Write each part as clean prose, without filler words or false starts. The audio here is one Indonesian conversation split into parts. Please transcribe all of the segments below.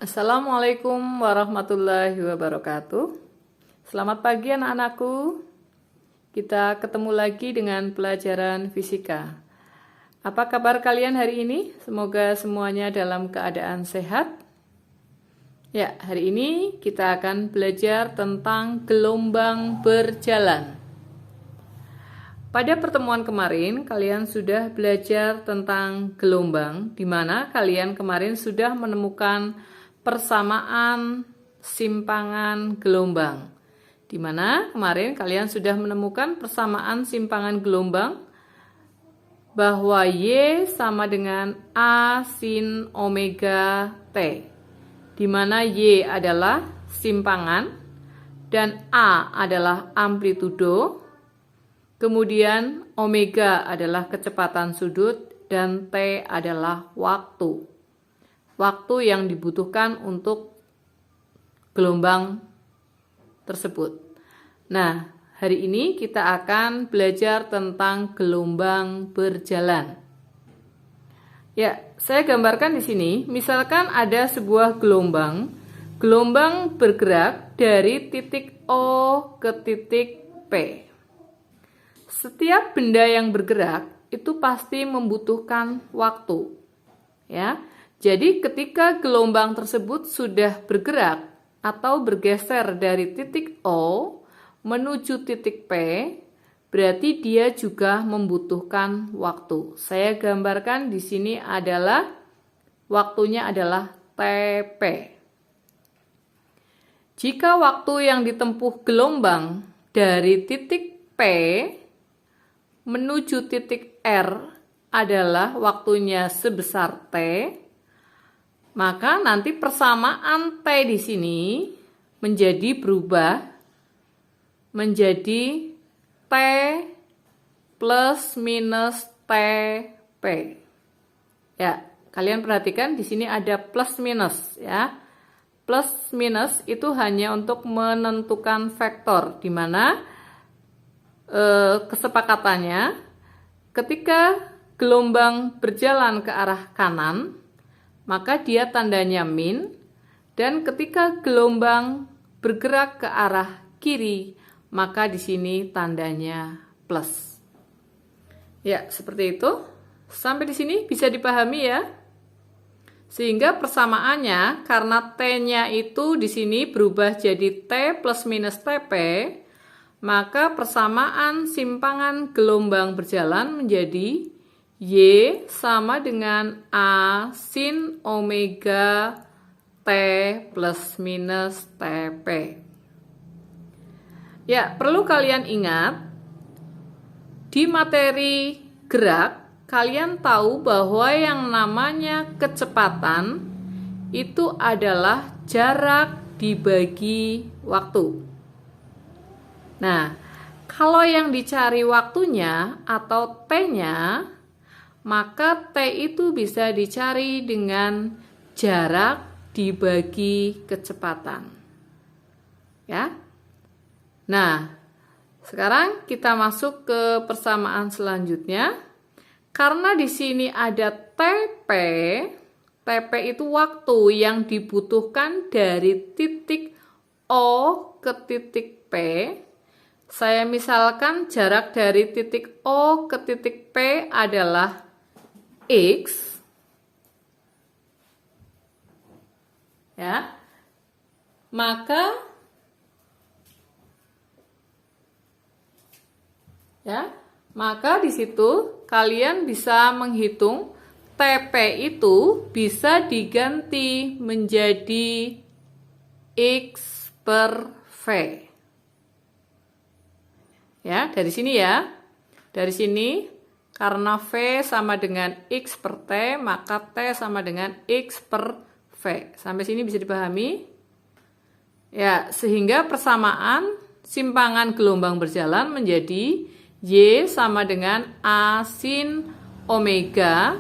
Assalamualaikum warahmatullahi wabarakatuh. Selamat pagi anak-anakku. Kita ketemu lagi dengan pelajaran fisika. Apa kabar kalian hari ini? Semoga semuanya dalam keadaan sehat. Ya, hari ini kita akan belajar tentang gelombang berjalan. Pada pertemuan kemarin, kalian sudah belajar tentang gelombang, di mana kalian kemarin sudah menemukan persamaan simpangan gelombang. Di mana kemarin kalian sudah menemukan persamaan simpangan gelombang bahwa Y sama dengan A sin omega T. Di mana Y adalah simpangan dan A adalah amplitudo. Kemudian omega adalah kecepatan sudut dan T adalah waktu. Waktu yang dibutuhkan untuk gelombang tersebut. Nah, hari ini kita akan belajar tentang gelombang berjalan. Ya, saya gambarkan di sini. Misalkan ada sebuah gelombang bergerak dari titik O ke titik P. Setiap benda yang bergerak itu pasti membutuhkan waktu. Ya. Jadi ketika gelombang tersebut sudah bergerak atau bergeser dari titik O menuju titik P, berarti dia juga membutuhkan waktu. Saya gambarkan di sini adalah waktunya adalah TP. Jika waktu yang ditempuh gelombang dari titik P menuju titik R adalah waktunya sebesar T, maka nanti persamaan T di sini menjadi berubah menjadi T plus minus TP. Ya, kalian perhatikan di sini ada plus minus ya. Plus minus itu hanya untuk menentukan vektor, di mana kesepakatannya ketika gelombang berjalan ke arah kanan, maka dia tandanya min, dan ketika gelombang bergerak ke arah kiri, maka di sini tandanya plus. Ya, seperti itu. Sampai di sini bisa dipahami ya. Sehingga persamaannya karena T-nya itu di sini berubah jadi T plus minus TP, maka persamaan simpangan gelombang berjalan menjadi Y sama dengan A sin omega T plus minus TP. Ya, perlu kalian ingat, di materi gerak, kalian tahu bahwa yang namanya kecepatan itu adalah jarak dibagi waktu. Nah, kalau yang dicari waktunya atau T-nya, maka T itu bisa dicari dengan jarak dibagi kecepatan. Ya. Nah, sekarang kita masuk ke persamaan selanjutnya. Karena di sini ada TP, TP itu waktu yang dibutuhkan dari titik O ke titik P. Saya misalkan jarak dari titik O ke titik P adalah X. Ya. Maka di situ kalian bisa menghitung TP itu bisa diganti menjadi X per V. Ya, dari sini ya. Dari sini, karena V sama dengan X per T, maka T sama dengan X per V. Sampai sini bisa dipahami? Ya, sehingga persamaan simpangan gelombang berjalan menjadi Y sama dengan A sin omega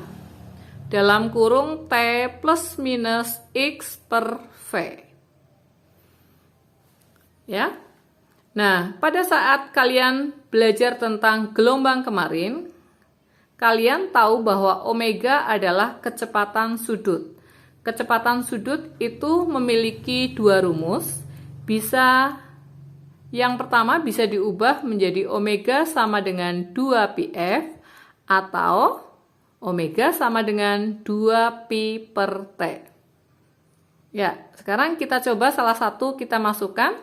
dalam kurung T plus minus X per V. Ya. Nah, pada saat kalian belajar tentang gelombang kemarin, kalian tahu bahwa omega adalah kecepatan sudut. kecepatan sudut itu memiliki dua rumus. Yang pertama bisa diubah menjadi omega sama dengan 2πf atau omega sama dengan 2pi per T. Ya, sekarang kita coba salah satu kita masukkan.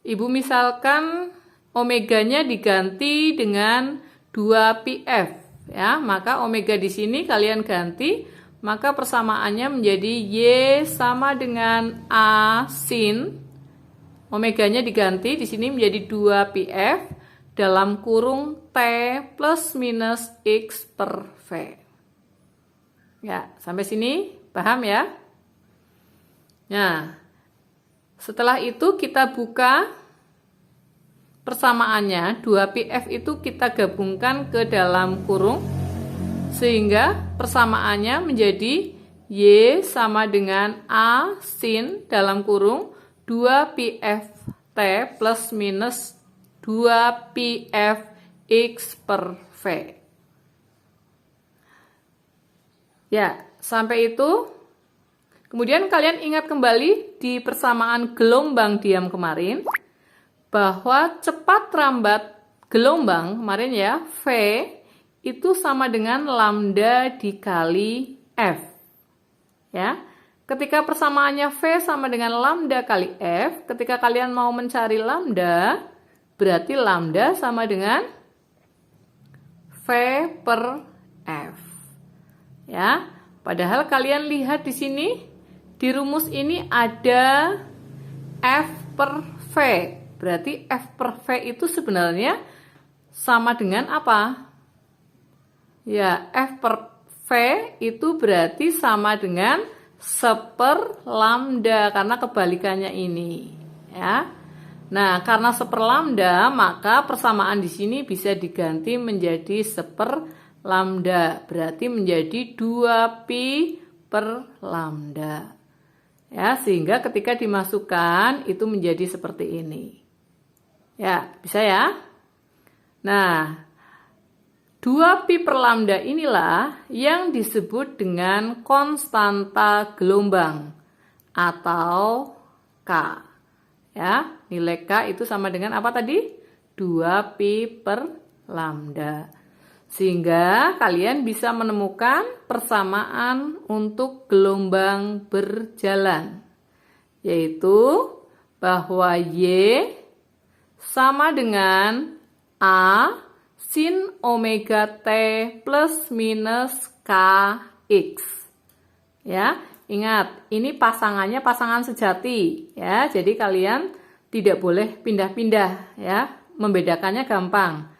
Ibu misalkan omeganya diganti dengan 2πf, ya, maka omega di sini kalian ganti, maka persamaannya menjadi Y sama dengan A sin. Omeganya diganti di sini menjadi 2πf dalam kurung T plus minus X per V. Ya, sampai sini paham ya? Nah, setelah itu kita buka persamaannya, 2πf itu kita gabungkan ke dalam kurung, sehingga persamaannya menjadi Y sama dengan A sin dalam kurung 2πf T plus minus 2πf X per V. Ya, sampai itu. Kemudian kalian ingat kembali di persamaan gelombang diam kemarin, bahwa cepat rambat gelombang kemarin ya, V itu sama dengan lambda dikali F. Ya. Ketika persamaannya V sama dengan lambda kali F, ketika kalian mau mencari lambda, berarti lambda sama dengan V per F. Ya, padahal kalian lihat di sini, di rumus ini ada F per V. Berarti F per V itu sebenarnya sama dengan apa? Ya, F per V itu berarti sama dengan seper lambda, karena kebalikannya ini, ya. Nah, karena seper lambda, maka persamaan di sini bisa diganti menjadi seper lambda, berarti menjadi 2pi per lambda. Ya, sehingga ketika dimasukkan itu menjadi seperti ini. Ya, bisa ya? Nah, 2pi per lambda inilah yang disebut dengan konstanta gelombang atau K. Ya, nilai K itu sama dengan apa tadi? 2pi per lambda. Sehingga kalian bisa menemukan persamaan untuk gelombang berjalan, yaitu bahwa Y sama dengan A sin omega T plus minus Kx. Ya, ingat, ini pasangannya pasangan sejati, ya. Jadi kalian tidak boleh pindah-pindah, ya. Membedakannya gampang.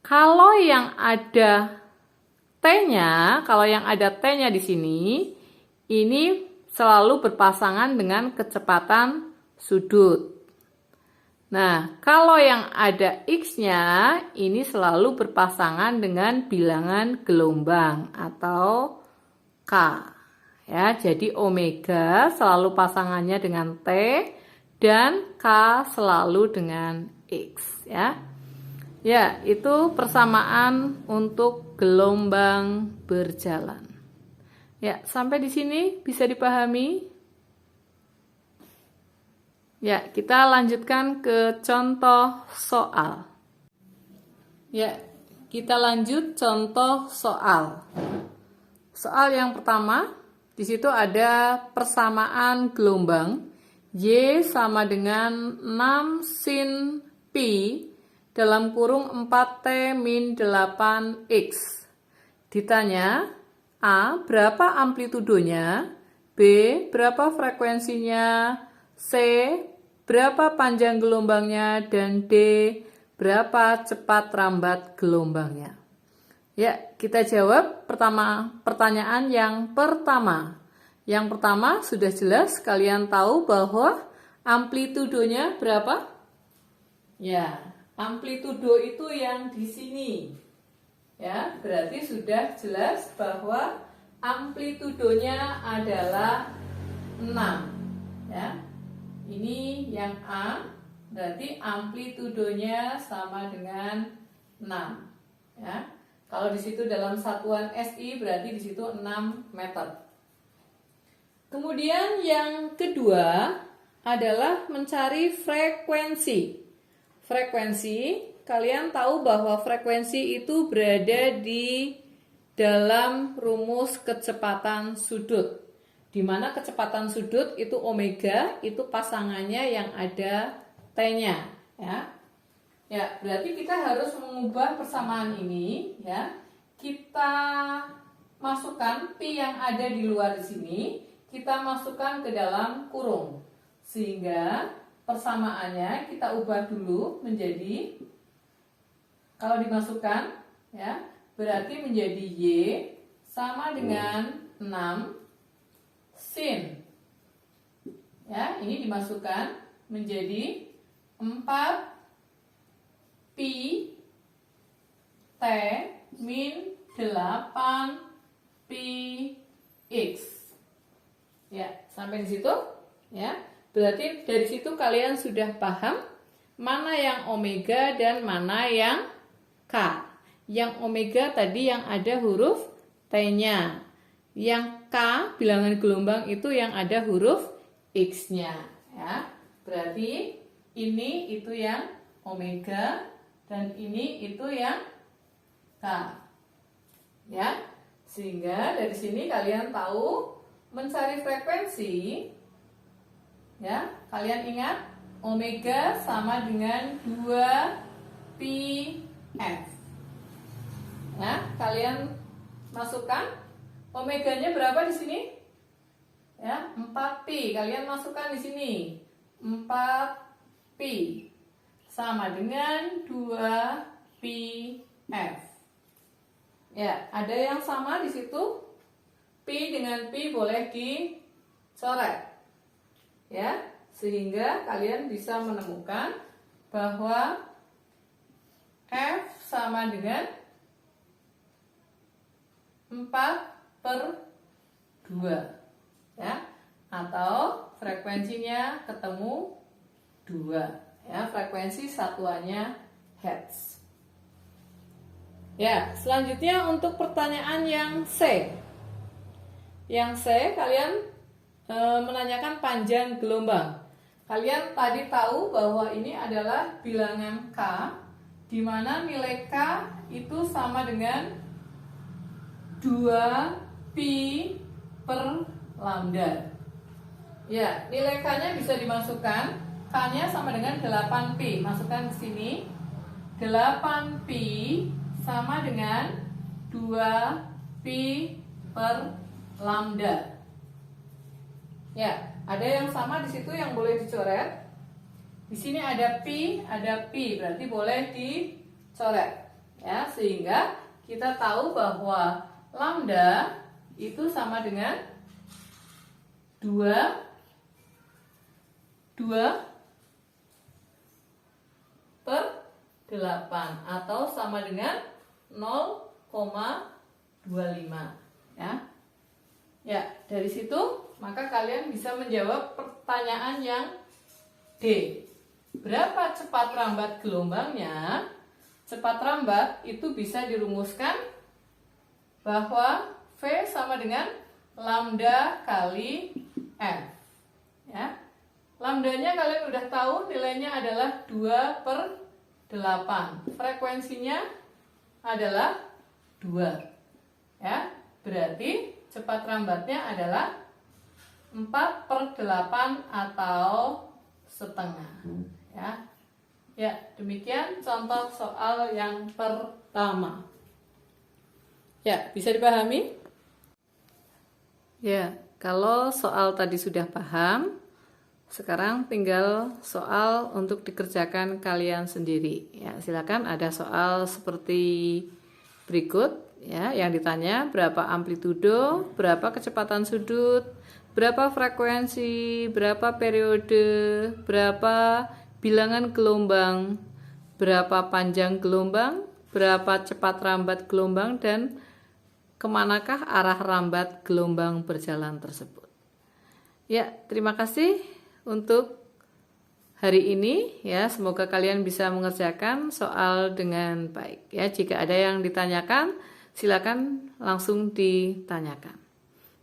Kalau yang ada T-nya, di sini, ini selalu berpasangan dengan kecepatan sudut. Nah, kalau yang ada X-nya, ini selalu berpasangan dengan bilangan gelombang atau K. Ya, jadi omega selalu pasangannya dengan T dan K selalu dengan X, ya. Ya, itu persamaan untuk gelombang berjalan. Ya, sampai di sini bisa dipahami? Ya, kita lanjutkan ke contoh soal. Ya, kita lanjut contoh soal. Soal yang pertama, di situ ada persamaan gelombang Y sama dengan 6 sin pi dalam kurung 4T min 8X. Ditanya, A, berapa amplitudonya? B, berapa frekuensinya? C, berapa panjang gelombangnya? Dan D, berapa cepat rambat gelombangnya? Ya, kita jawab pertanyaan yang pertama. Yang pertama sudah jelas, kalian tahu bahwa amplitudonya berapa? Ya, amplitudo itu yang di sini. Ya, berarti sudah jelas bahwa amplitudonya adalah 6. Ya. Ini yang A, berarti amplitudonya sama dengan 6. Ya. Kalau di situ dalam satuan SI berarti di situ 6 meter. Kemudian yang kedua adalah mencari frekuensi. Frekuensi, kalian tahu bahwa frekuensi itu berada di dalam rumus kecepatan sudut. Di mana kecepatan sudut itu omega, itu pasangannya yang ada T-nya, ya. Ya, berarti kita harus mengubah persamaan ini, ya. Kita masukkan pi yang ada di luar di sini, kita masukkan ke dalam kurung. Sehingga persamaannya kita ubah dulu menjadi, kalau dimasukkan, ya, berarti menjadi Y sama dengan 6 sin. Ya, ini dimasukkan menjadi 4 pi T min 8 pi X. Ya, sampai di situ, ya. Berarti dari situ kalian sudah paham mana yang omega dan mana yang K. Yang omega tadi yang ada huruf T-nya. Yang K, bilangan gelombang itu yang ada huruf X-nya, ya. Berarti ini itu yang omega dan ini itu yang K. Ya. Sehingga dari sini kalian tahu mencari frekuensi, ya. Kalian ingat omega sama dengan 2 pi F. Ya, kalian masukkan omeganya berapa di sini? Ya, 4 pi. Kalian masukkan di sini. 4 pi sama dengan 2 pi F. Ya, ada yang sama di situ. Pi dengan pi boleh dicoret. Ya, sehingga kalian bisa menemukan bahwa F sama dengan 4/2, ya, atau frekuensinya ketemu 2, ya, frekuensi satuannya hertz. Ya, selanjutnya untuk pertanyaan yang C. Yang C, kalian menanyakan panjang gelombang. Kalian tadi tahu bahwa ini adalah bilangan K, di mana nilai K itu sama dengan 2 pi per lambda. Ya, nilai K-nya bisa dimasukkan. K-nya sama dengan 8 pi. Masukkan ke sini. 8 pi sama dengan 2 pi per lambda. Ya, ada yang sama di situ yang boleh dicoret. Di sini ada pi, berarti boleh dicoret. Ya, sehingga kita tahu bahwa lambda itu sama dengan 2 per 8 atau sama dengan 0,25, ya. Ya, dari situ maka kalian bisa menjawab pertanyaan yang D. Berapa cepat rambat gelombangnya? Cepat rambat itu bisa dirumuskan bahwa V sama dengan lambda kali F. Ya. Lambdanya kalian udah tahu nilainya adalah 2/8. Frekuensinya adalah 2. Ya, berarti cepat rambatnya adalah 4/8 atau setengah. Ya. Ya, demikian contoh soal yang pertama. Ya, bisa dipahami? Ya, kalau soal tadi sudah paham, sekarang tinggal soal untuk dikerjakan kalian sendiri. Ya, silakan, ada soal seperti berikut, ya, yang ditanya berapa amplitudo, berapa kecepatan sudut, berapa frekuensi, berapa periode, berapa bilangan gelombang, berapa panjang gelombang, berapa cepat rambat gelombang, dan kemanakah arah rambat gelombang berjalan tersebut. Ya, terima kasih untuk hari ini, ya. Semoga kalian bisa mengerjakan soal dengan baik, ya. Jika ada yang ditanyakan, silakan langsung ditanyakan.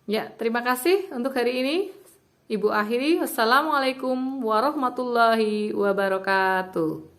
Ya, terima kasih untuk hari ini. Ibu akhiri, wassalamualaikum warahmatullahi wabarakatuh.